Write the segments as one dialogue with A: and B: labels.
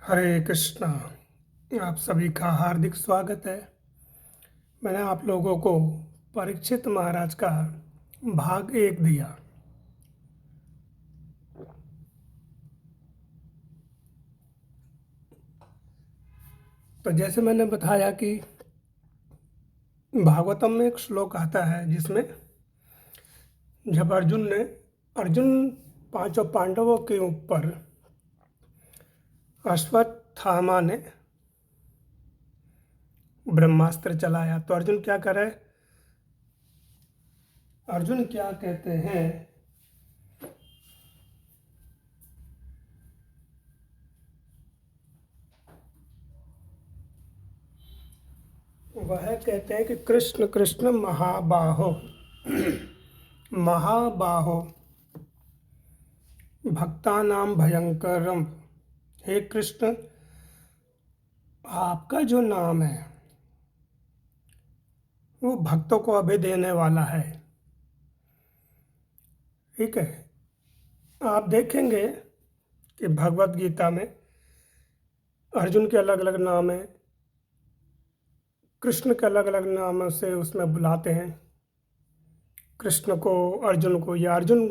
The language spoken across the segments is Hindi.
A: हरे कृष्णा। आप सभी का हार्दिक स्वागत है। मैंने आप लोगों को परीक्षित महाराज का भाग 1 दिया। तो जैसे मैंने बताया कि भागवतम में एक श्लोक आता है जिसमें जब अर्जुन पांचों पांडवों के ऊपर अश्वत्थामा ने ब्रह्मास्त्र चलाया तो अर्जुन क्या करे, अर्जुन क्या कहते हैं, वह कहते हैं कि कृष्ण कृष्ण महाबाहो महाबाहो भक्तानां भयंकरम। हे कृष्ण, आपका जो नाम है वो भक्तों को अभय देने वाला है। ठीक है। आप देखेंगे कि भगवत गीता में अर्जुन के अलग अलग नाम हैं, कृष्ण के अलग अलग नाम से उसमें बुलाते हैं। कृष्ण को अर्जुन को या अर्जुन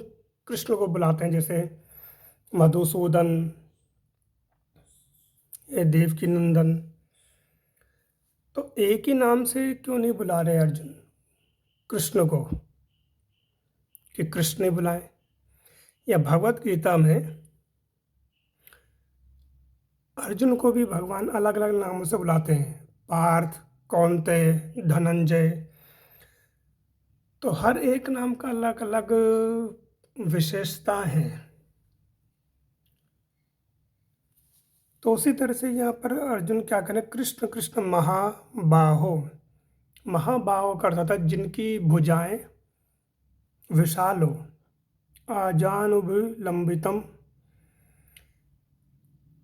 A: कृष्ण को बुलाते हैं, जैसे मधुसूदन, ये देवकी नंदन। तो एक ही नाम से क्यों नहीं बुला रहे अर्जुन कृष्ण को कि कृष्ण ही बुलाएं? या भगवत गीता में अर्जुन को भी भगवान अलग अलग नामों से बुलाते हैं, पार्थ, कौन्तेय, धनंजय। तो हर एक नाम का अलग अलग विशेषता है। तो उसी तरह से यहाँ पर अर्जुन क्या करें, कृष्ण कृष्ण महाबाहो। महाबाहो का अर्थ था जिनकी भुजाएं विशाल हो, आजानुभिलंबितम।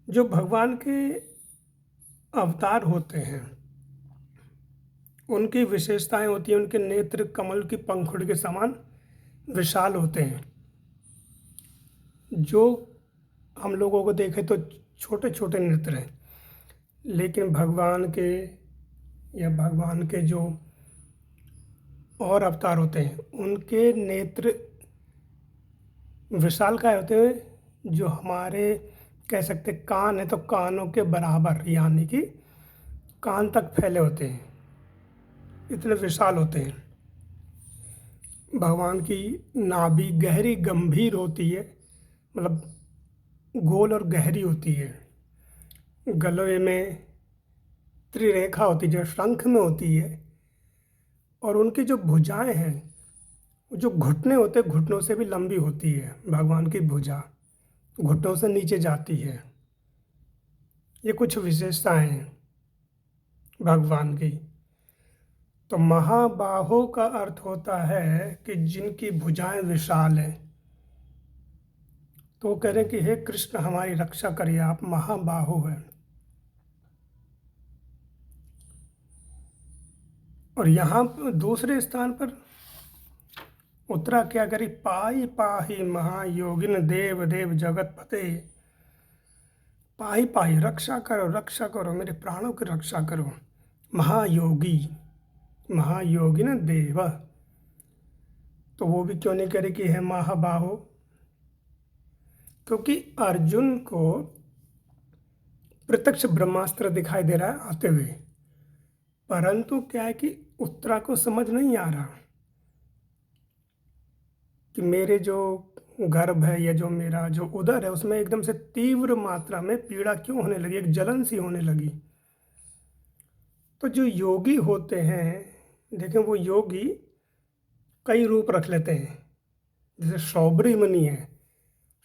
A: जो भगवान के अवतार होते हैं उनकी विशेषताएं होती हैं, उनके नेत्र कमल की पंखुड़ी के समान विशाल होते हैं। जो हम लोगों को देखें तो छोटे छोटे नेत्र हैं, लेकिन भगवान के जो और अवतार होते हैं उनके नेत्र विशाल काय होते हैं। जो हमारे कह सकते कान है तो कानों के बराबर, यानी कि कान तक फैले होते हैं, इतने विशाल होते हैं। भगवान की नाभि गहरी गंभीर होती है, मतलब गोल और गहरी होती है। गले में त्रिरेखा होती है जो शंख में होती है। और उनकी जो भुजाएं हैं, जो घुटने होते हैं, घुटनों से भी लंबी होती है। भगवान की भुजा घुटनों से नीचे जाती है। ये कुछ विशेषताएं हैं भगवान की। तो महाबाहो का अर्थ होता है कि जिनकी भुजाएं विशाल हैं। तो वो कह रहे हैं कि हे कृष्ण, हमारी रक्षा करिए, आप महाबाहो हैं। और यहाँ दूसरे स्थान पर उत्तरा क्या करी, पाही पाही महायोगिन देव देव जगत पते। पाही पाही, रक्षा करो, मेरे प्राणों की रक्षा करो। महायोगी, महायोगिन देव। तो वो भी क्यों नहीं करे कि है महाबाहो? क्योंकि अर्जुन को प्रत्यक्ष ब्रह्मास्त्र दिखाई दे रहा है आते हुए, परंतु क्या है कि उत्तरा को समझ नहीं आ रहा कि मेरे जो गर्भ है या जो मेरा जो उदर है उसमें एकदम से तीव्र मात्रा में पीड़ा क्यों होने लगी, एक जलन सी होने लगी। तो जो योगी होते हैं, देखें वो योगी कई रूप रख लेते हैं। जैसे सौबरी मुनि है,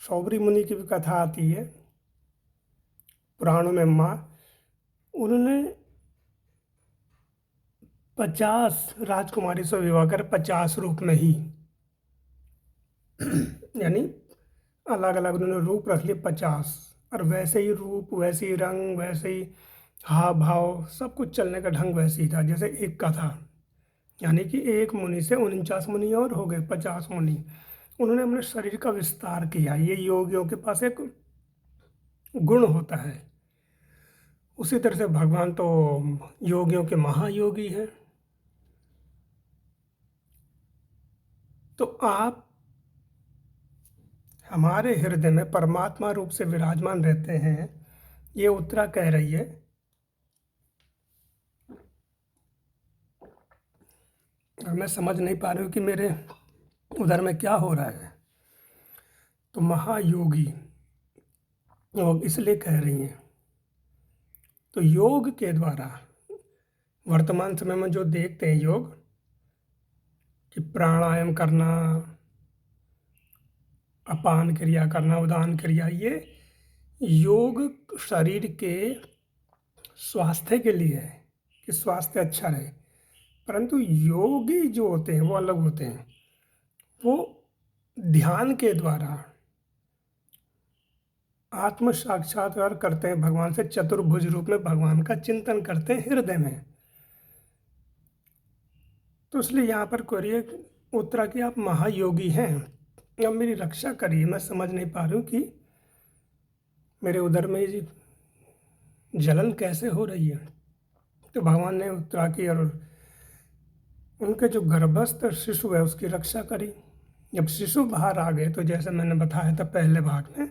A: सौबरी मुनि की भी कथा आती है पुराणों में। माँ उन्होंने 50 राजकुमारी से विवाह कर 50 रूप में ही यानी अलग अलग उन्होंने रूप रख लिए 50। और वैसे ही रूप, वैसे ही रंग, वैसे ही हाव भाव, सब कुछ चलने का ढंग वैसे ही था जैसे एक का था। यानी कि एक मुनि से 49 मुनि और हो गए 50 मुनि। उन्होंने अपने शरीर का विस्तार किया। ये योगियों के पास एक गुण होता है उसी तरह से भगवान तो योगियों के महायोगी हैं। तो आप हमारे हृदय में परमात्मा रूप से विराजमान रहते हैं, ये उत्तरा कह रही है। और मैं समझ नहीं पा रही हूँ कि मेरे उधर में क्या हो रहा है। तो महायोगी वो इसलिए कह रही हैं। तो योग के द्वारा वर्तमान समय में जो देखते हैं योग, कि प्राणायाम करना, अपान क्रिया करना, उदान क्रिया, ये योग शरीर के स्वास्थ्य के लिए है कि स्वास्थ्य अच्छा रहे। परंतु योगी जो होते हैं वो अलग होते हैं। वो ध्यान के द्वारा आत्म साक्षात्कार करते हैं, भगवान से चतुर्भुज रूप में भगवान का चिंतन करते हैं हृदय में। तो इसलिए यहाँ पर कोरिए उत्तरा कि आप महायोगी हैं, अब मेरी रक्षा करिए। मैं समझ नहीं पा रही हूँ कि मेरे उदर में ये जलन कैसे हो रही है। तो भगवान ने उत्तरा की और उनके जो गर्भस्थ शिशु है उसकी रक्षा करी। जब शिशु बाहर आ गए तो जैसे मैंने बताया था पहले भाग में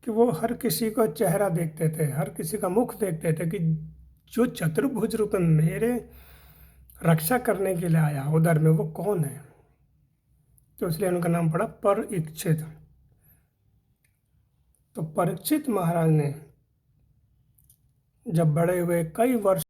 A: कि वो हर किसी का चेहरा देखते थे, हर किसी का मुख देखते थे कि जो चतुर्भुज रूप में मेरे रक्षा करने के लिए आया उधर में वो कौन है। तो इसलिए उनका नाम पड़ा परीक्षित। तो परीक्षित महाराज ने जब बड़े हुए कई वर्ष